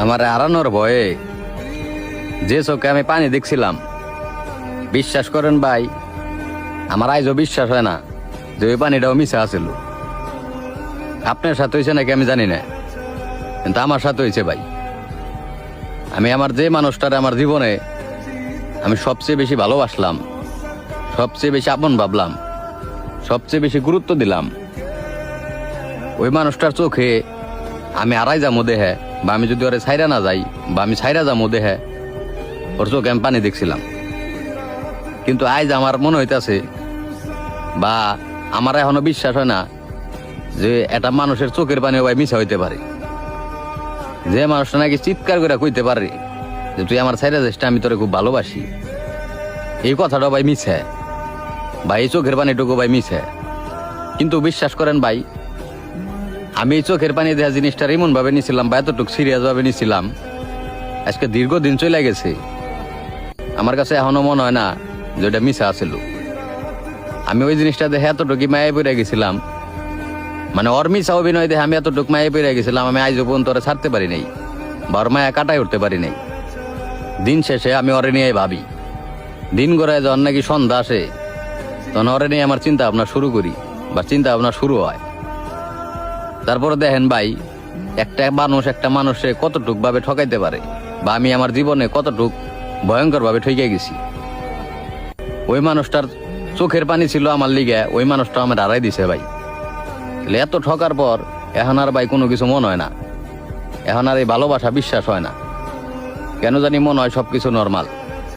আমার হারানোর ভয়ে যে চোখে আমি পানি দেখছিলাম, বিশ্বাস করেন ভাই, আমার আইজও বিশ্বাস হয় না যে ওই পানিটাও মিশা আছিল। আপনার সাথে হয়েছে নাকি আমি জানি না, কিন্তু আমার সাথে হয়েছে ভাই। আমি আমার যে মানুষটারে আমার জীবনে আমি সবচেয়ে বেশি ভালোবাসলাম, সবচেয়ে বেশি আপন ভাবলাম, সবচেয়ে বেশি গুরুত্ব দিলাম, ওই মানুষটার চোখে আমি আড়াই যামো দেহে, বা আমি যদি ওরে ছাইরা না যাই, বা আমি ছাইরা যামো দেহে, ওর চোখে আমি পানি দেখছিলাম। কিন্তু আজ আমার মনে হইতাছে, বা আমার এখনো বিশ্বাস হয় না যে একটা মানুষের চোখের পানিও ভাই মিশা হইতে পারে। যে মানুষটা নাকি চিৎকার করে কইতে পারে যে তুই আমার ছাইরা যাস, আমি তোরে খুব ভালোবাসি, এই কথাটা ভাই মিছে, বা এই চোখের পানিটুকু ভাই মিছে। কিন্তু বিশ্বাস করেন ভাই, আমি এই চোখের পানি দেওয়া জিনিসটা এমন ভাবে নিছিলাম, বা এতটুকু সিরিয়াস ভাবে নিছিলাম, আজকে দীর্ঘদিন চলে গেছে, আমার কাছে এখনো মনে হয় না যে ওটা মিশা আছিল। আমি ওই জিনিসটা দেখে এতটুকু মায়ে পড়ে গেছিলাম, মানে ওর মিশা অভিনয় দেখে আমি এতটুকু মায়ে পড়ে গেছিলাম, আমি আজ পর্যন্ত ওরা ছাড়তে পারি নাই, বা ওর মায়া কাটাই উঠতে পারি নাই। দিন শেষে আমি ওরে নিয়ে ভাবি, দিন গড়ায় যখন নাকি সন্ধ্যা আসে, তখন ওরে নিয়ে আমার চিন্তা ভাবনা শুরু করি, বা চিন্তা ভাবনা শুরু হয়। তারপরে দেখেন ভাই, একটা মানুষে কতটুক ভাবে ঠকাইতে পারে, বা আমি আমার জীবনে কতটুক ভয়ঙ্কর ভাবে ঠকে গেছি। ওই মানুষটার চোখের পানি ছিল আমার লিগে, ওই মানুষটা আমার হারাই দিছে ভাই। এত ঠকার পর এখন আর ভাই কোনো কিছু মনে হয় না, এখন আর এই ভালোবাসা বিশ্বাস হয় না, কেন জানি মনে হয় সবকিছু নর্মাল।